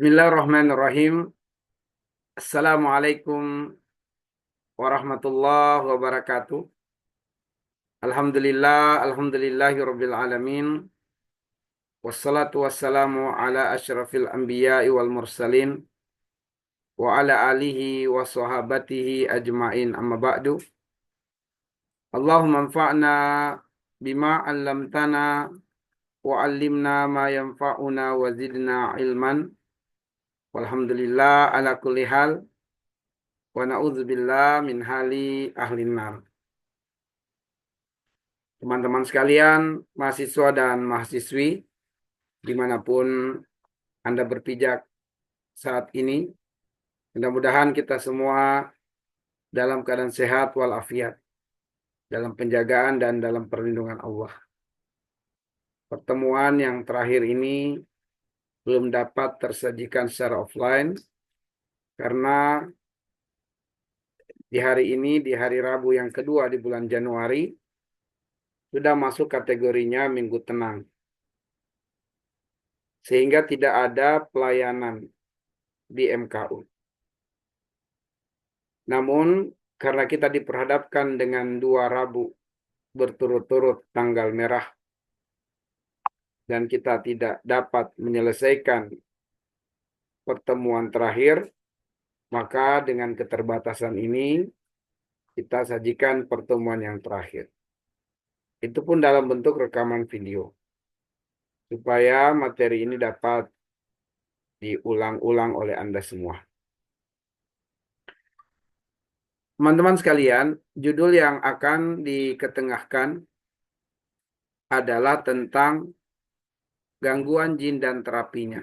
Bismillahirrahmanirrahim. Assalamualaikum warahmatullahi wabarakatuh. Alhamdulillahirabbil alamin. Wassalatu wassalamu ala asyrafil anbiya'i wal mursalin wa ala alihi wa sahabatihi ajmain amma ba'du. Allahumma anfa'na bima 'allamtana wa 'allimna ma yanfa'una wa zidna ilman. Walhamdulillah ala kulli hal. Wa na'udzubillah min hali ahlin nar. Teman-teman sekalian, mahasiswa dan mahasiswi, dimanapun Anda berpijak saat ini, mudah-mudahan kita semua dalam keadaan sehat walafiat, dalam penjagaan dan dalam perlindungan Allah. Pertemuan yang terakhir ini belum dapat tersajikan secara offline, karena di hari ini, di hari Rabu yang kedua di bulan Januari, sudah masuk kategorinya Minggu Tenang. Sehingga tidak ada pelayanan di MKU. Namun, karena kita diperhadapkan dengan 2 Rabu berturut-turut tanggal merah, dan kita tidak dapat menyelesaikan pertemuan terakhir, maka dengan keterbatasan ini, kita sajikan pertemuan yang terakhir. Itu pun dalam bentuk rekaman video, supaya materi ini dapat diulang-ulang oleh Anda semua. Teman-teman sekalian, judul yang akan diketengahkan adalah tentang gangguan jin dan terapinya.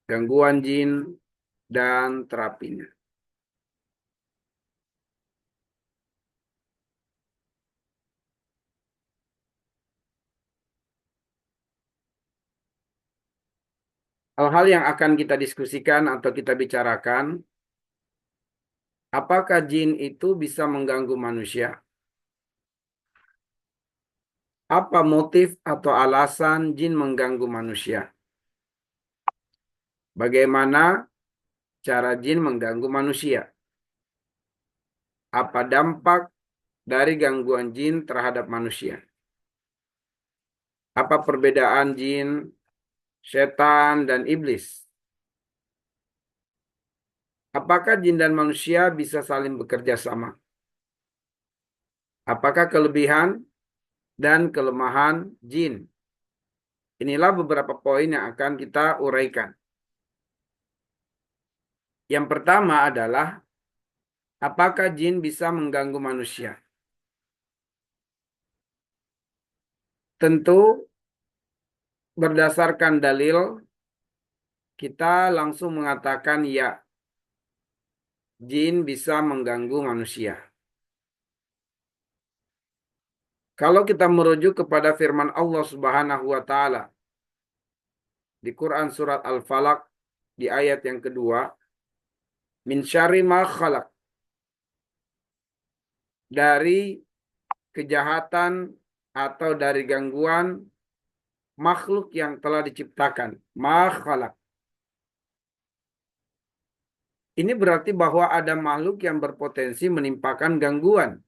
Gangguan jin dan terapinya. Hal-hal yang akan kita diskusikan atau kita bicarakan, apakah jin itu bisa mengganggu manusia? Apa motif atau alasan jin mengganggu manusia? Bagaimana cara jin mengganggu manusia? Apa dampak dari gangguan jin terhadap manusia? Apa perbedaan jin, setan, dan iblis? Apakah jin dan manusia bisa saling bekerja sama? Apakah kelebihan dan kelemahan jin? Inilah beberapa poin yang akan kita uraikan. Yang pertama adalah, apakah jin bisa mengganggu manusia? Tentu berdasarkan dalil, kita langsung mengatakan ya, jin bisa mengganggu manusia. Kalau kita merujuk kepada firman Allah Subhanahu wa taala di Quran surat Al-Falaq di ayat yang kedua, min syarri ma khalaq, dari kejahatan atau dari gangguan makhluk yang telah diciptakan, ma khalaq. Ini berarti bahwa ada makhluk yang berpotensi menimpakan gangguan.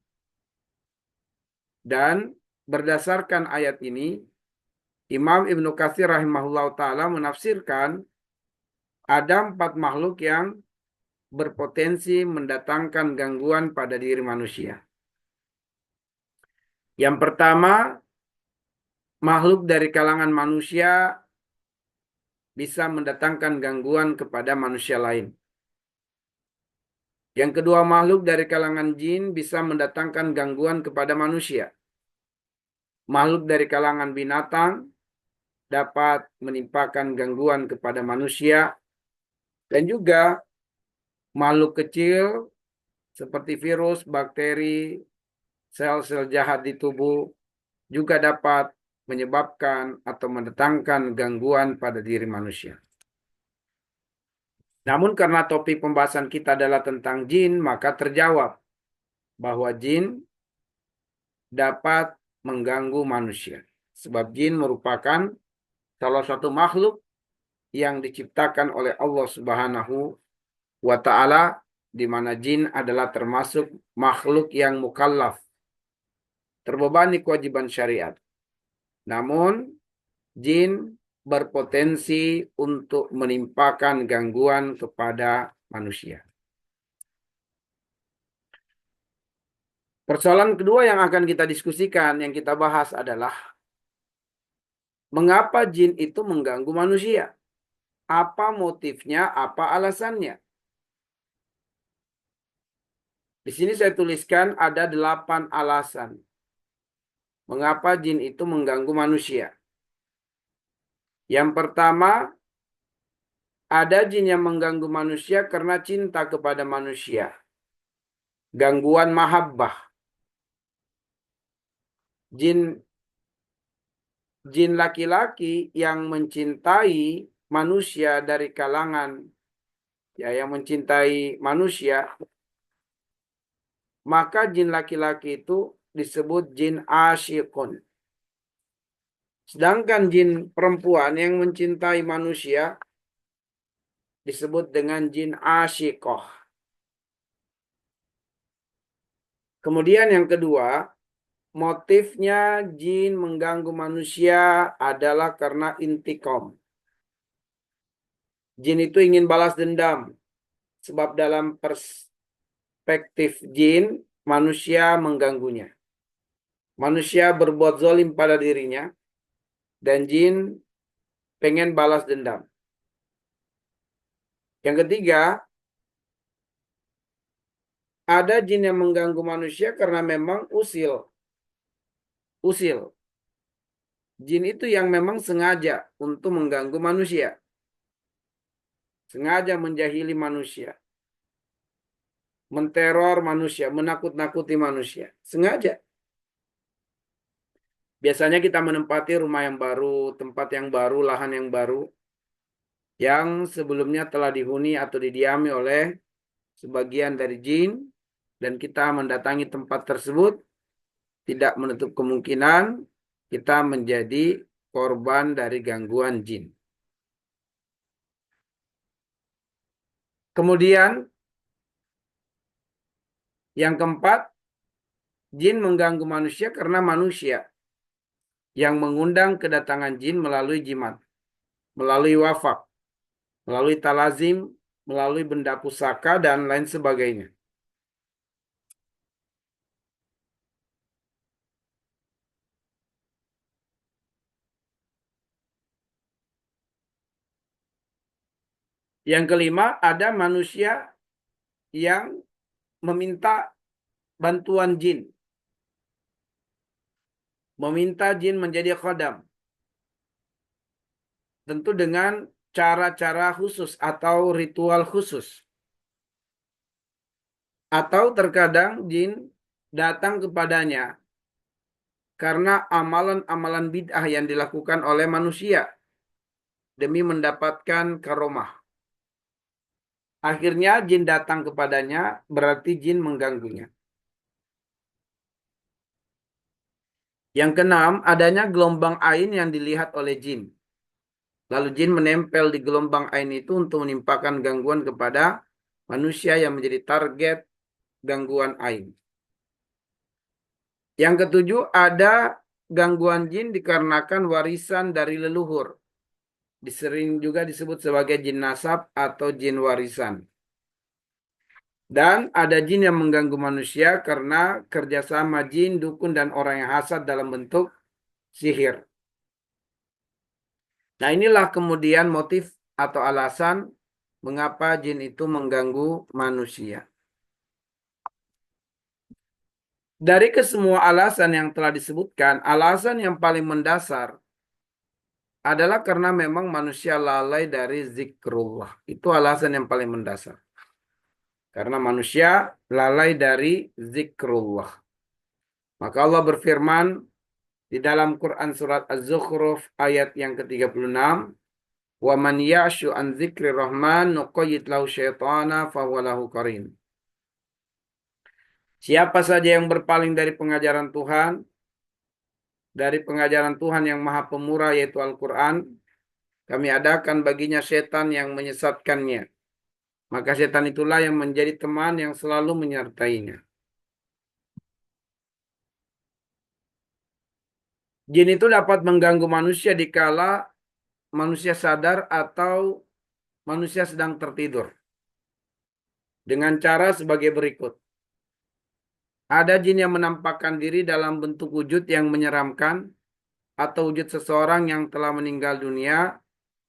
Dan berdasarkan ayat ini, Imam Ibnu Katsir rahimahullah ta'ala menafsirkan ada 4 makhluk yang berpotensi mendatangkan gangguan pada diri manusia. Yang pertama, makhluk dari kalangan manusia bisa mendatangkan gangguan kepada manusia lain. Yang kedua, makhluk dari kalangan jin bisa mendatangkan gangguan kepada manusia. Makhluk dari kalangan binatang dapat menimpakan gangguan kepada manusia. Dan juga makhluk kecil seperti virus, bakteri, sel-sel jahat di tubuh juga dapat menyebabkan atau mendatangkan gangguan pada diri manusia. Namun karena topik pembahasan kita adalah tentang jin, maka terjawab bahwa jin dapat mengganggu manusia. Sebab jin merupakan salah satu makhluk yang diciptakan oleh Allah Subhanahu wa Ta'ala, di mana jin adalah termasuk makhluk yang mukallaf, terbebani kewajiban syariat. Namun, jin berpotensi untuk menimpakan gangguan kepada manusia. Persoalan kedua yang akan kita diskusikan, yang kita bahas adalah mengapa jin itu mengganggu manusia? Apa motifnya? Apa alasannya? Di sini saya tuliskan ada 8 alasan mengapa jin itu mengganggu manusia. Yang pertama, ada jin yang mengganggu manusia karena cinta kepada manusia. Gangguan mahabbah. Jin laki-laki yang mencintai manusia dari kalangan yang mencintai manusia, maka jin laki-laki itu disebut jin asyikun. Sedangkan jin perempuan yang mencintai manusia disebut dengan jin asyikoh. Kemudian yang kedua, motifnya jin mengganggu manusia adalah karena intikom. Jin itu ingin balas dendam. Sebab dalam perspektif jin, manusia mengganggunya. Manusia berbuat zalim pada dirinya, dan jin pengen balas dendam. Yang ketiga, ada jin yang mengganggu manusia karena memang usil. Usil. Jin itu yang memang sengaja untuk mengganggu manusia. Sengaja menjahili manusia. Menteror manusia, menakut-nakuti manusia. Sengaja. Biasanya kita menempati rumah yang baru, tempat yang baru, lahan yang baru, yang sebelumnya telah dihuni atau didiami oleh sebagian dari jin, dan kita mendatangi tempat tersebut, tidak menutup kemungkinan kita menjadi korban dari gangguan jin. Kemudian, yang keempat, jin mengganggu manusia karena manusia yang mengundang kedatangan jin melalui jimat, melalui wafak, melalui talazim, melalui benda pusaka, dan lain sebagainya. Yang kelima, ada manusia yang meminta bantuan jin. Meminta jin menjadi khodam. Tentu dengan cara-cara khusus atau ritual khusus. Atau terkadang jin datang kepadanya karena amalan-amalan bid'ah yang dilakukan oleh manusia demi mendapatkan karomah. Akhirnya jin datang kepadanya, berarti jin mengganggunya. Yang keenam, adanya gelombang ain yang dilihat oleh jin. Lalu jin menempel di gelombang ain itu untuk menimpakan gangguan kepada manusia yang menjadi target gangguan ain. Yang ketujuh, ada gangguan jin dikarenakan warisan dari leluhur. Sering juga disebut sebagai jin nasab atau jin warisan. Dan ada jin yang mengganggu manusia karena kerjasama jin, dukun, dan orang yang hasad dalam bentuk sihir. Nah, inilah kemudian motif atau alasan mengapa jin itu mengganggu manusia. Dari kesemua alasan yang telah disebutkan, alasan yang paling mendasar adalah karena memang manusia lalai dari zikrullah. Itu alasan yang paling mendasar. Karena manusia lalai dari zikrullah. Maka Allah berfirman di dalam Quran surat Az-Zukhruf ayat yang ke-36, "Wa man ya'shu an dzikri rahman nuqayyid lahu syaitana fahuwa lahu qarin." Siapa saja yang berpaling dari pengajaran Tuhan, dari pengajaran Tuhan yang Maha Pemurah yaitu Al-Quran, Kami adakan baginya setan yang menyesatkannya. Maka setan itulah yang menjadi teman yang selalu menyertainya. Jin itu dapat mengganggu manusia dikala manusia sadar atau manusia sedang tertidur. Dengan cara sebagai berikut. Ada jin yang menampakkan diri dalam bentuk wujud yang menyeramkan atau wujud seseorang yang telah meninggal dunia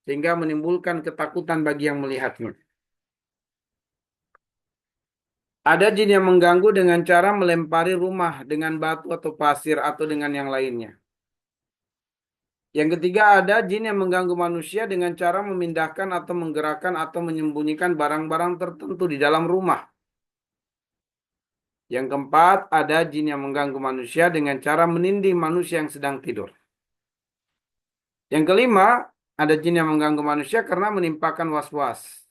sehingga menimbulkan ketakutan bagi yang melihatnya. Ada jin yang mengganggu dengan cara melempari rumah dengan batu atau pasir atau dengan yang lainnya. Yang ketiga ada jin yang mengganggu manusia dengan cara memindahkan atau menggerakkan atau menyembunyikan barang-barang tertentu di dalam rumah. Yang keempat ada jin yang mengganggu manusia dengan cara menindih manusia yang sedang tidur. Yang kelima ada jin yang mengganggu manusia karena menimpakan was-was,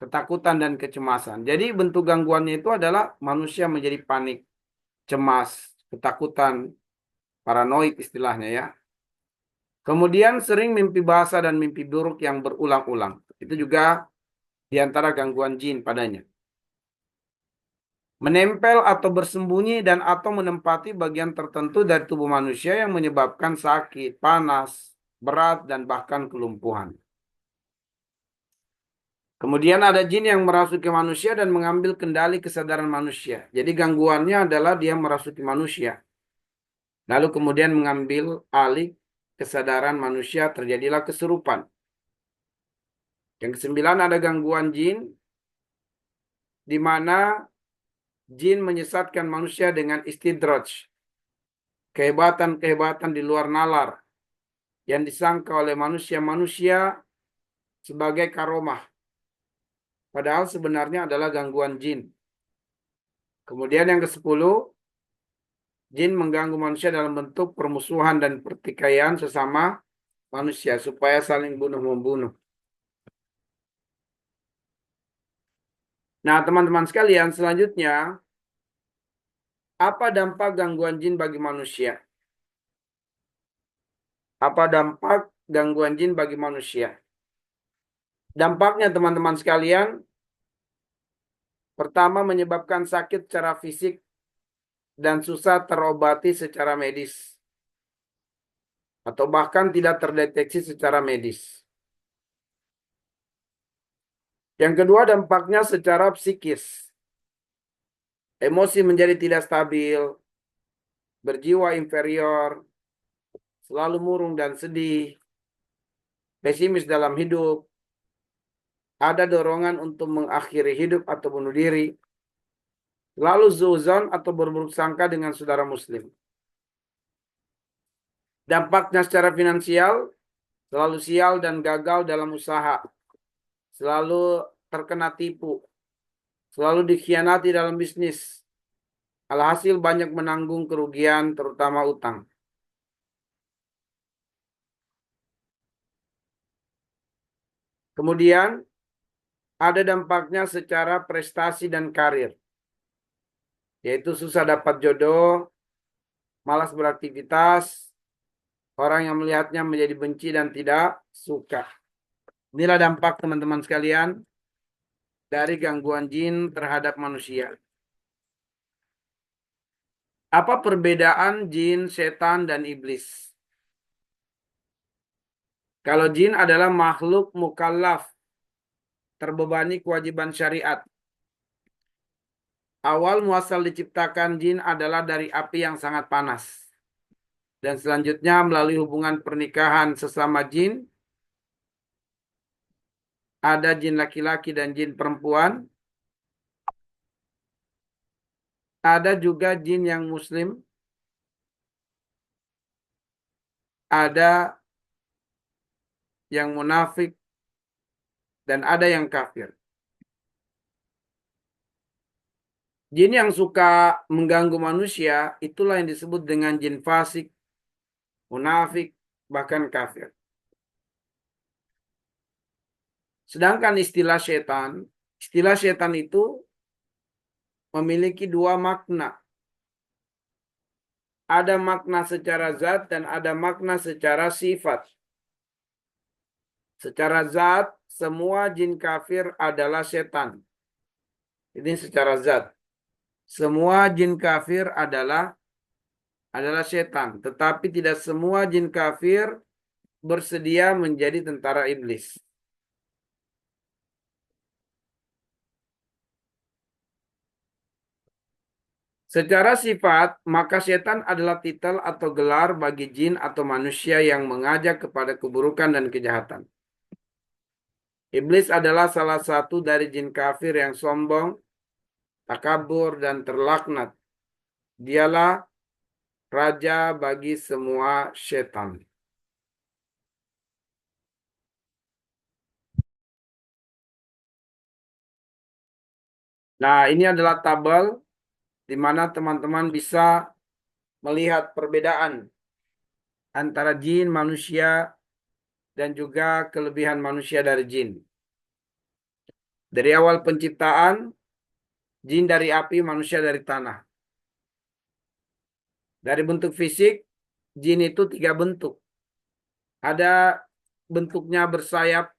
ketakutan dan kecemasan. Jadi bentuk gangguannya itu adalah manusia menjadi panik, cemas, ketakutan, paranoid istilahnya ya. Kemudian sering mimpi basah dan mimpi buruk yang berulang-ulang. Itu juga di antara gangguan jin padanya. Menempel atau bersembunyi dan atau menempati bagian tertentu dari tubuh manusia yang menyebabkan sakit, panas, berat, dan bahkan kelumpuhan. Kemudian ada jin yang merasuki manusia dan mengambil kendali kesadaran manusia. Jadi gangguannya adalah dia merasuki manusia. Lalu kemudian mengambil alih kesadaran manusia, terjadilah kesurupan. Yang kesembilan ada gangguan jin, di mana jin menyesatkan manusia dengan istidraj, kehebatan-kehebatan di luar nalar, yang disangka oleh manusia-manusia sebagai karomah. Padahal sebenarnya adalah gangguan jin. Kemudian yang ke-10, jin mengganggu manusia dalam bentuk permusuhan dan pertikaian sesama manusia supaya saling bunuh-membunuh. Nah, teman-teman sekalian, selanjutnya, apa dampak gangguan jin bagi manusia? Apa dampak gangguan jin bagi manusia? Dampaknya, teman-teman sekalian, pertama menyebabkan sakit secara fisik dan susah terobati secara medis. Atau bahkan tidak terdeteksi secara medis. Yang kedua dampaknya secara psikis. Emosi menjadi tidak stabil, berjiwa inferior, selalu murung dan sedih, pesimis dalam hidup, ada dorongan untuk mengakhiri hidup atau bunuh diri, lalu zuzon atau berburuk sangka dengan saudara muslim. Dampaknya secara finansial, selalu sial dan gagal dalam usaha, selalu terkena tipu, selalu dikhianati dalam bisnis, alhasil banyak menanggung kerugian terutama utang. Kemudian ada dampaknya secara prestasi dan karir, yaitu susah dapat jodoh, malas beraktivitas, orang yang melihatnya menjadi benci dan tidak suka. Inilah dampak teman-teman sekalian dari gangguan jin terhadap manusia. Apa perbedaan jin, setan, dan iblis? Kalau jin adalah makhluk mukallaf, terbebani kewajiban syariat. Awal muasal diciptakan jin adalah dari api yang sangat panas. Dan selanjutnya melalui hubungan pernikahan sesama jin, ada jin laki-laki dan jin perempuan. Ada juga jin yang muslim. Ada yang munafik. Dan ada yang kafir. Jin yang suka mengganggu manusia, itulah yang disebut dengan jin fasik, munafik, bahkan kafir. Sedangkan istilah setan itu memiliki dua makna. Ada makna secara zat dan ada makna secara sifat. Secara zat, semua jin kafir adalah setan. Ini secara zat. Semua jin kafir adalah setan. Tetapi tidak semua jin kafir bersedia menjadi tentara iblis. Secara sifat, maka setan adalah titel atau gelar bagi jin atau manusia yang mengajak kepada keburukan dan kejahatan. Iblis adalah salah satu dari jin kafir yang sombong, takabur, dan terlaknat. Dialah raja bagi semua setan. Nah, ini adalah tabel di mana teman-teman bisa melihat perbedaan antara jin, manusia, dan juga kelebihan manusia dari jin. Dari awal penciptaan, jin dari api, manusia dari tanah. Dari bentuk fisik, jin itu 3 bentuk. Ada bentuknya bersayap,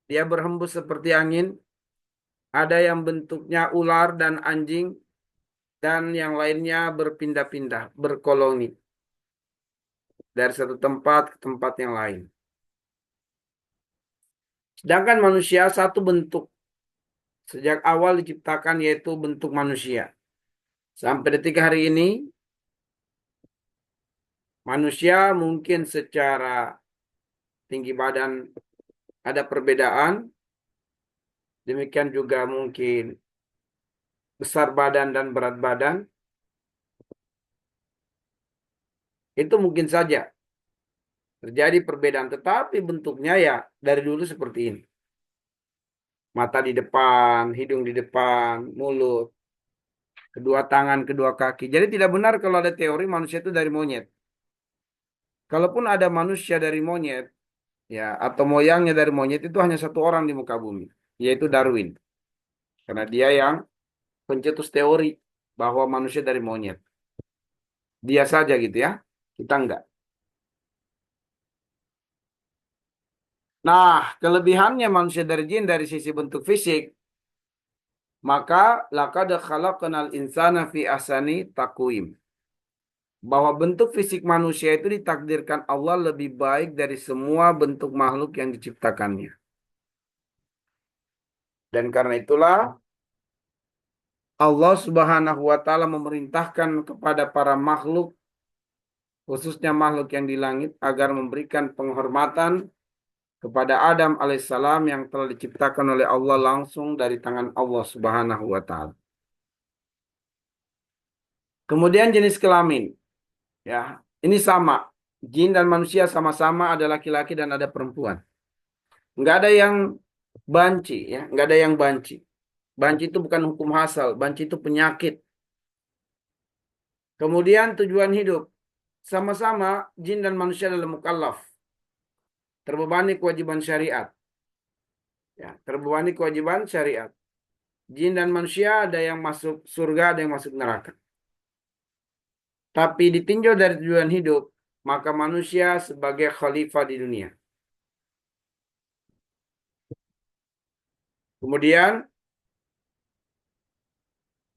dia berhembus seperti angin. Ada yang bentuknya ular dan anjing, dan yang lainnya berpindah-pindah, berkoloni dari satu tempat ke tempat yang lain. Sedangkan manusia satu bentuk sejak awal diciptakan, yaitu bentuk manusia. Sampai detik hari ini, manusia mungkin secara tinggi badan ada perbedaan, demikian juga mungkin besar badan dan berat badan, itu mungkin saja terjadi perbedaan, tetapi bentuknya ya dari dulu seperti ini. Mata di depan, hidung di depan, mulut, kedua tangan, kedua kaki. Jadi tidak benar kalau ada teori manusia itu dari monyet. Kalaupun ada manusia dari monyet, ya, atau moyangnya dari monyet, itu hanya satu orang di muka bumi, yaitu Darwin. Karena dia yang pencetus teori bahwa manusia dari monyet. Dia saja gitu ya, kita enggak. Nah, kelebihannya manusia dari jin dari sisi bentuk fisik, maka laqad khalaqnal insana fi ahsani taqwim. Bahwa bentuk fisik manusia itu ditakdirkan Allah lebih baik dari semua bentuk makhluk yang diciptakannya. Dan karena itulah Allah Subhanahu wa taala memerintahkan kepada para makhluk, khususnya makhluk yang di langit, agar memberikan penghormatan kepada Adam alaihissalam yang telah diciptakan oleh Allah langsung dari tangan Allah Subhanahu wa taala. Kemudian jenis kelamin, ya. Ini sama. Jin dan manusia sama-sama ada laki-laki dan ada perempuan. Nggak ada yang banci, ya. Nggak ada yang banci. Banci itu bukan hukum asal. Banci itu penyakit. Kemudian tujuan hidup. Sama-sama jin dan manusia adalah mukallaf. Terbebani kewajiban syariat. Ya, terbebani kewajiban syariat. Jin dan manusia ada yang masuk surga, ada yang masuk neraka. Tapi ditinjau dari tujuan hidup, maka manusia sebagai khalifah di dunia. Kemudian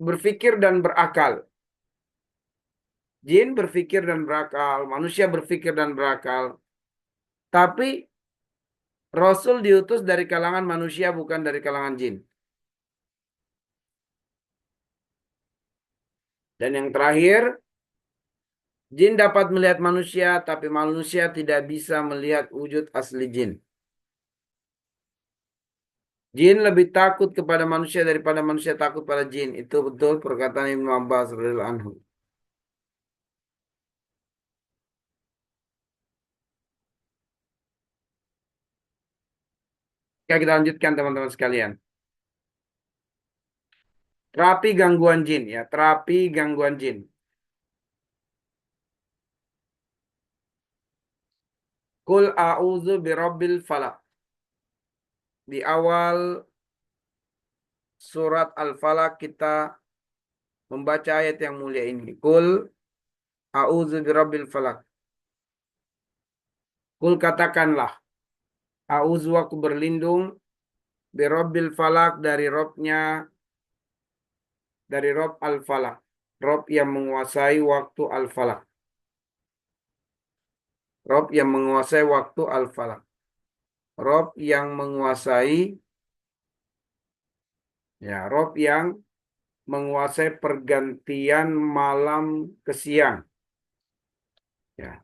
berpikir dan berakal. Jin berpikir dan berakal, manusia berpikir dan berakal. Tapi Rasul diutus dari kalangan manusia, bukan dari kalangan jin. Dan yang terakhir, jin dapat melihat manusia, tapi manusia tidak bisa melihat wujud asli jin. Jin lebih takut kepada manusia daripada manusia takut pada jin. Itu betul perkataan Ibnu Abbas radhiyallahu anhu. Oke, kita lanjutkan teman-teman sekalian. Terapi gangguan jin, ya, terapi gangguan jin. Kul a'udzu birabbil falaq. Di awal surat Al-Falaq kita membaca ayat yang mulia ini. Kul a'udzu birabbil falaq. Kul katakanlah. A'udzu aku berlindung birabbil falak dari Rob al-falak. Rob yang menguasai waktu al-falak. Rob yang menguasai waktu al-falak. Rob yang menguasai Rob yang menguasai pergantian malam ke siang.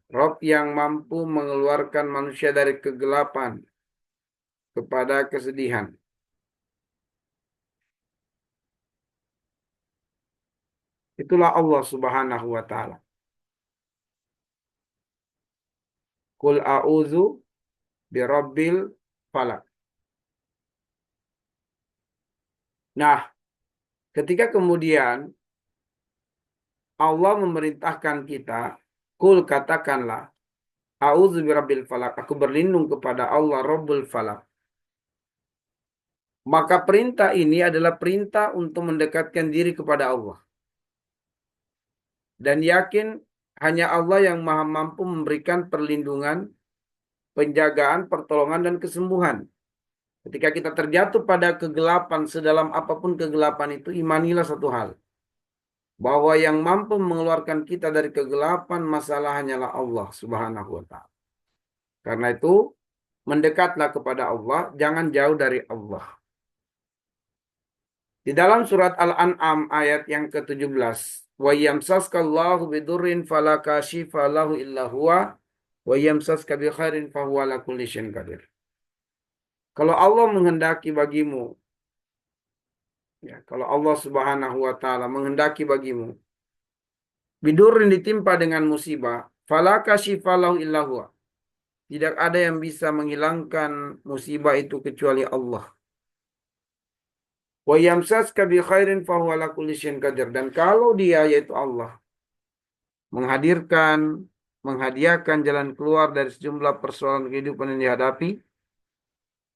Rob yang mampu mengeluarkan manusia dari kegelapan kepada kesedihan. Itulah Allah Subhanahu wa taala. Qul a'udzu birabbil falak. Nah, ketika kemudian Allah memerintahkan kita, kul katakanlah, a'udzu birabbil falak. Aku berlindung kepada Allah Rabbul falak. Maka perintah ini adalah perintah untuk mendekatkan diri kepada Allah. Dan yakin hanya Allah yang maha mampu memberikan perlindungan, penjagaan, pertolongan, dan kesembuhan. Ketika kita terjatuh pada kegelapan, sedalam apapun kegelapan itu, imanilah satu hal. Bahwa yang mampu mengeluarkan kita dari kegelapan masalah hanyalah Allah Subhanahu wa ta'ala. Karena itu, mendekatlah kepada Allah, jangan jauh dari Allah. Di dalam surat Al-An'am ayat yang ke-17, wa yamsaskallahu bidurrin fala kashifa lahu illa huwa wa yamsaska bi khairin fahuwa ala kulli syai'in qadir. Kalau Allah menghendaki bagimu, kalau Allah Subhanahu wa taala menghendaki bagimu bidurrin ditimpa dengan musibah, fala kashifa lahu illa huwa. Tidak ada yang bisa menghilangkan musibah itu kecuali Allah. Wa yamsaska bi khairin fahuwa ala kulli syai'in qadir. Dan kalau dia yaitu Allah menghadiahkan jalan keluar dari sejumlah persoalan kehidupan yang dihadapi,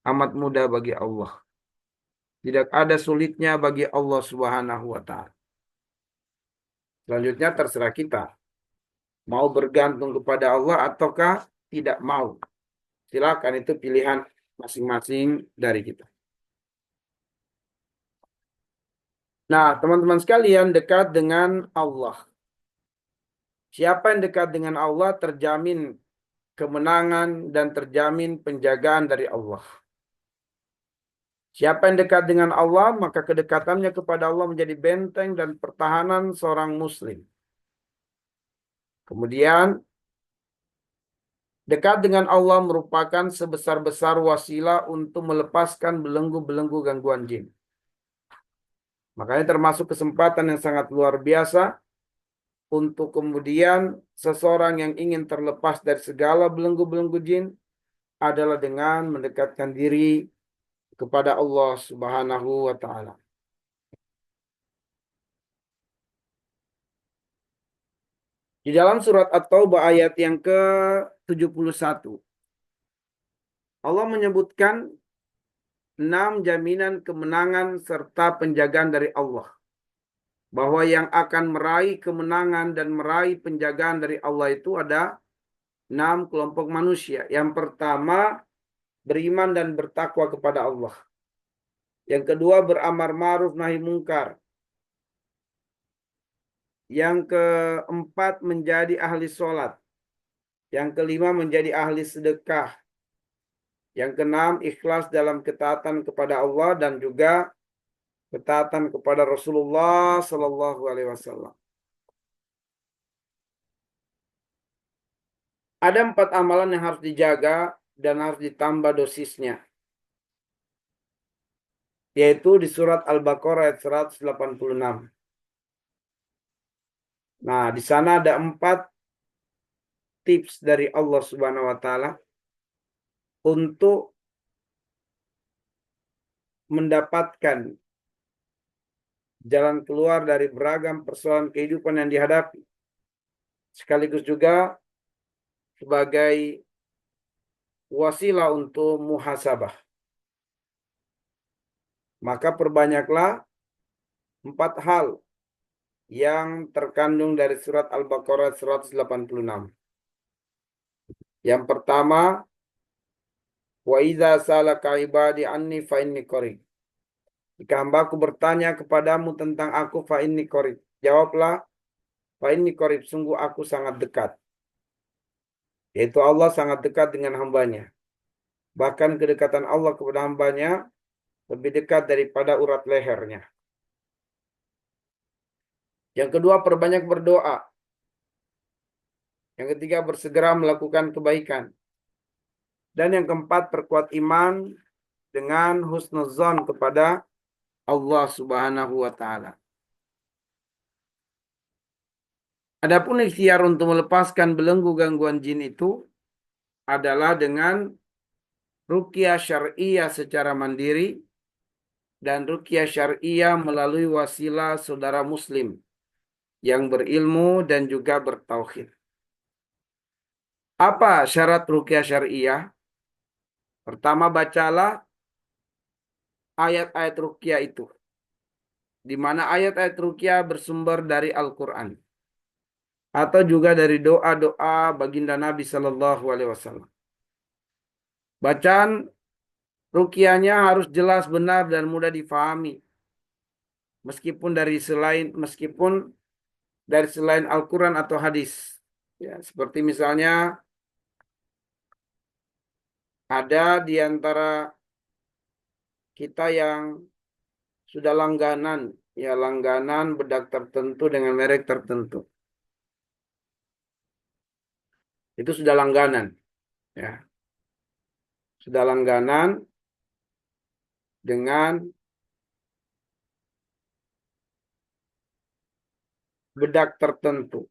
amat mudah bagi Allah. Tidak ada sulitnya bagi Allah Subhanahu wa taala. Selanjutnya terserah kita. Mau bergantung kepada Allah ataukah tidak mau. Silakan, itu pilihan masing-masing dari kita. Nah, teman-teman sekalian, dekat dengan Allah. Siapa yang dekat dengan Allah terjamin kemenangan dan terjamin penjagaan dari Allah. Siapa yang dekat dengan Allah, maka kedekatannya kepada Allah menjadi benteng dan pertahanan seorang muslim. Kemudian, dekat dengan Allah merupakan sebesar-besar wasilah untuk melepaskan belenggu-belenggu gangguan jin. Makanya termasuk kesempatan yang sangat luar biasa untuk kemudian seseorang yang ingin terlepas dari segala belenggu-belenggu jin adalah dengan mendekatkan diri kepada Allah Subhanahu wa taala. Di dalam surat At-Taubah ayat yang ke-71, Allah menyebutkan 6 jaminan kemenangan serta penjagaan dari Allah. Bahwa yang akan meraih kemenangan dan meraih penjagaan dari Allah itu ada 6 kelompok manusia. Yang pertama, beriman dan bertakwa kepada Allah. Yang kedua, beramar ma'ruf nahi mungkar. Yang keempat, menjadi ahli sholat. Yang kelima, menjadi ahli sedekah. Yang keenam, ikhlas dalam ketaatan kepada Allah dan juga ketaatan kepada Rasulullah Sallallahu Alaihi Wasallam. Ada 4 amalan yang harus dijaga dan harus ditambah dosisnya. Yaitu di surat Al-Baqarah ayat 186. Nah, di sana ada 4 tips dari Allah Subhanahu wa taala untuk mendapatkan jalan keluar dari beragam persoalan kehidupan yang dihadapi. Sekaligus juga sebagai wasilah untuk muhasabah. Maka perbanyaklah 4 hal yang terkandung dari surat Al-Baqarah 186. Yang pertama, Wa idza salaka ibadi anni fa inni qarib. Jika hambaku bertanya kepadamu tentang aku fa inni qarib. Jawablah fa inni qarib, sungguh aku sangat dekat. Yaitu Allah sangat dekat dengan hambanya. Bahkan kedekatan Allah kepada hambanya lebih dekat daripada urat lehernya. Yang kedua, perbanyak berdoa. Yang ketiga, bersegera melakukan kebaikan. Dan yang keempat, perkuat iman dengan husnuzon kepada Allah Subhanahu wa taala. Adapun ikhtiar untuk melepaskan belenggu gangguan jin itu adalah dengan ruqyah syar'iyah secara mandiri dan ruqyah syar'iyah melalui wasilah saudara muslim yang berilmu dan juga bertauhid. Apa syarat ruqyah syar'iyah? Pertama, bacalah ayat-ayat ruqyah itu, di mana ayat-ayat ruqyah bersumber dari Al-Quran atau juga dari doa-doa baginda Nabi Shallallahu Alaihi Wasallam. Bacaan ruqyahnya harus jelas, benar, dan mudah difahami, meskipun dari selain Al-Quran atau hadis. Ya, seperti misalnya ada di antara kita yang sudah langganan, ya langganan bedak tertentu dengan merek tertentu. Itu sudah langganan, ya. Sudah langganan dengan bedak tertentu,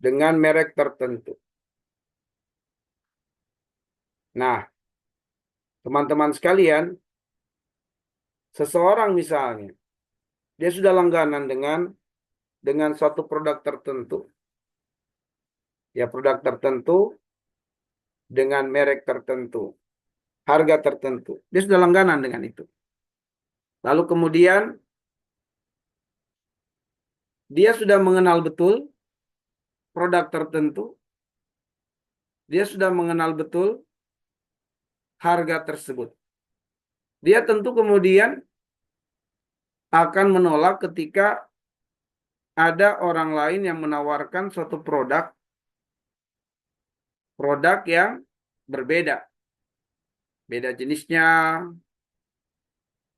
dengan merek tertentu. Nah, teman-teman sekalian, seseorang misalnya, dia sudah langganan dengan suatu produk tertentu. Ya, produk tertentu dengan merek tertentu, harga tertentu. Dia sudah langganan dengan itu. Lalu kemudian dia sudah mengenal betul produk tertentu. Dia sudah mengenal betul harga tersebut. Dia tentu kemudian akan menolak ketika ada orang lain yang menawarkan suatu produk yang berbeda. Beda jenisnya,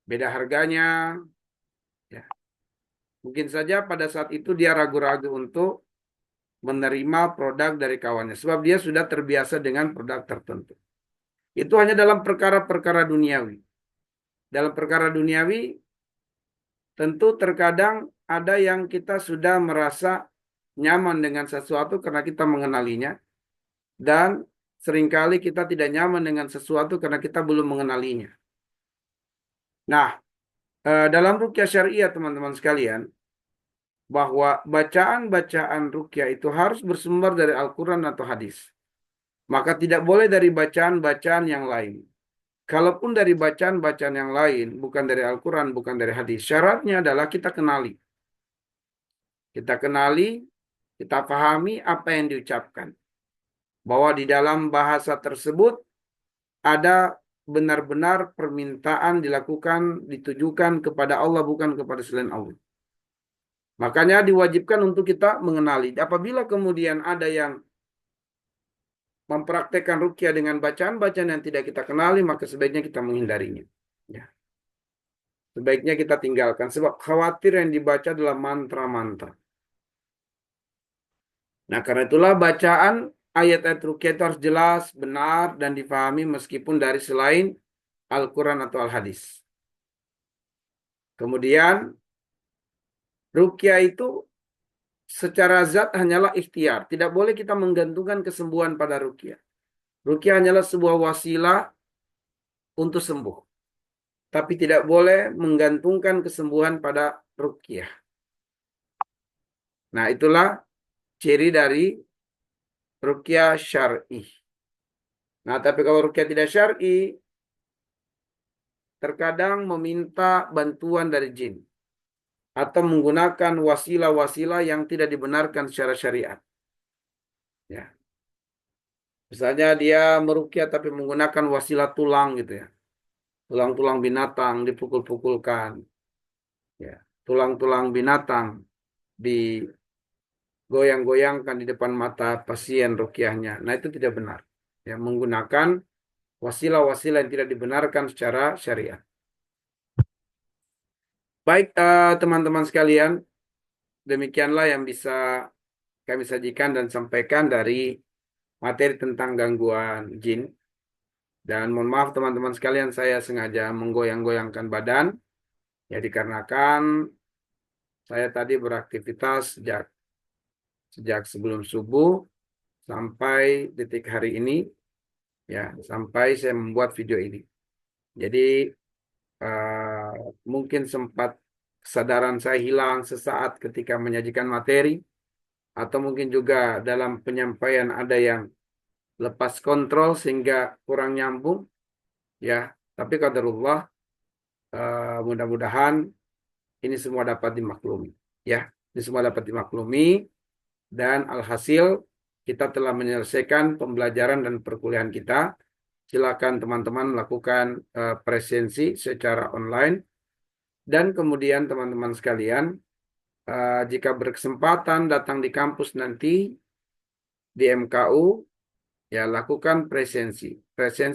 beda harganya. Ya. Mungkin saja pada saat itu dia ragu-ragu untuk menerima produk dari kawannya. Sebab dia sudah terbiasa dengan produk tertentu. Itu hanya dalam perkara-perkara duniawi. Dalam perkara duniawi, tentu terkadang ada yang kita sudah merasa nyaman dengan sesuatu karena kita mengenalinya. Dan seringkali kita tidak nyaman dengan sesuatu karena kita belum mengenalinya. Nah, dalam ruqyah syariah teman-teman sekalian, bahwa bacaan-bacaan ruqyah itu harus bersumber dari Al-Quran atau hadis. Maka tidak boleh dari bacaan-bacaan yang lain. Kalaupun dari bacaan-bacaan yang lain, bukan dari Al-Quran, bukan dari hadis, syaratnya adalah kita kenali. Kita kenali, kita pahami apa yang diucapkan. Bahwa di dalam bahasa tersebut ada benar-benar permintaan dilakukan, ditujukan kepada Allah, bukan kepada selain Allah. Makanya diwajibkan untuk kita mengenali. Apabila kemudian ada yang mempraktekkan ruqyah dengan bacaan-bacaan yang tidak kita kenali, maka sebaiknya kita menghindarinya. Ya. Sebaiknya kita tinggalkan. Sebab khawatir yang dibaca adalah mantra-mantra. Nah, karena itulah bacaan ayat-ayat ruqyah itu harus jelas, benar, dan difahami meskipun dari selain Al-Quran atau Al-Hadis. Kemudian, ruqyah itu secara zat hanyalah ikhtiar. Tidak boleh kita menggantungkan kesembuhan pada ruqyah. Ruqyah hanyalah sebuah wasilah untuk sembuh. Tapi tidak boleh menggantungkan kesembuhan pada ruqyah. Nah, itulah ciri dari ruqyah syar'i. Nah, tapi kalau ruqyah tidak syar'i, terkadang meminta bantuan dari jin. Atau menggunakan wasilah-wasilah yang tidak dibenarkan secara syariat. Ya. Misalnya dia meruqyah tapi menggunakan wasilah tulang gitu ya. Tulang-tulang binatang dipukul-pukulkan. Ya. Tulang-tulang binatang digoyang-goyangkan di depan mata pasien ruqyahnya. Nah, itu tidak benar. Ya, menggunakan wasilah-wasilah yang tidak dibenarkan secara syariat. Baik, teman-teman sekalian, demikianlah yang bisa kami sajikan dan sampaikan dari materi tentang gangguan jin. Dan mohon maaf teman-teman sekalian, saya sengaja menggoyang-goyangkan badan, ya dikarenakan saya tadi beraktivitas sejak sebelum subuh sampai detik hari ini, ya sampai saya membuat video ini. Jadi eh, mungkin sempat kesadaran saya hilang sesaat ketika menyajikan materi, atau mungkin juga dalam penyampaian ada yang lepas kontrol sehingga kurang nyambung, ya. Tapi qadarullah, mudah-mudahan ini semua dapat dimaklumi, ya. Ini semua dapat dimaklumi dan alhasil kita telah menyelesaikan pembelajaran dan perkuliahan kita. Silakan teman-teman melakukan presensi secara online dan kemudian teman-teman sekalian, jika berkesempatan datang di kampus nanti di MKU, ya lakukan presensi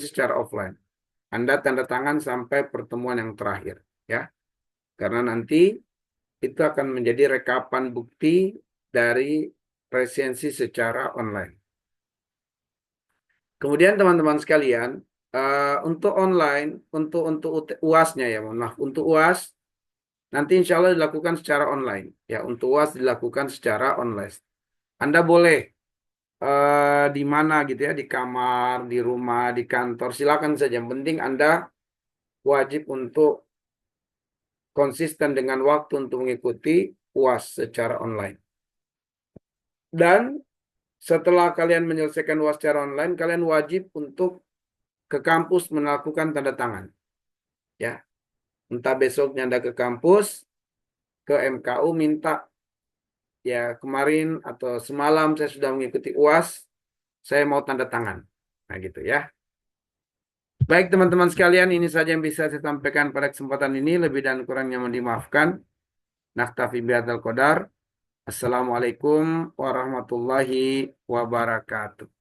secara offline. Anda tanda tangan sampai pertemuan yang terakhir, ya. Karena nanti itu akan menjadi rekapan bukti dari presensi secara online. Kemudian teman-teman sekalian, untuk online, untuk UAS-nya ya, mohon maaf, untuk UAS nanti insya Allah dilakukan secara online. Ya, untuk UAS dilakukan secara online. Anda boleh di mana gitu ya, di kamar, di rumah, di kantor, silakan saja. Yang penting Anda wajib untuk konsisten dengan waktu untuk mengikuti UAS secara online. Dan setelah kalian menyelesaikan UAS secara online, kalian wajib untuk ke kampus melakukan tanda tangan. Ya, entah besoknya Anda ke kampus, ke MKU minta, ya kemarin atau semalam saya sudah mengikuti UAS, saya mau tanda tangan. Nah gitu ya. Baik teman-teman sekalian, ini saja yang bisa saya sampaikan pada kesempatan ini. Lebih dan kurangnya mohon dimaafkan. Naktafi bihadzal qadar. Assalamualaikum warahmatullahi wabarakatuh.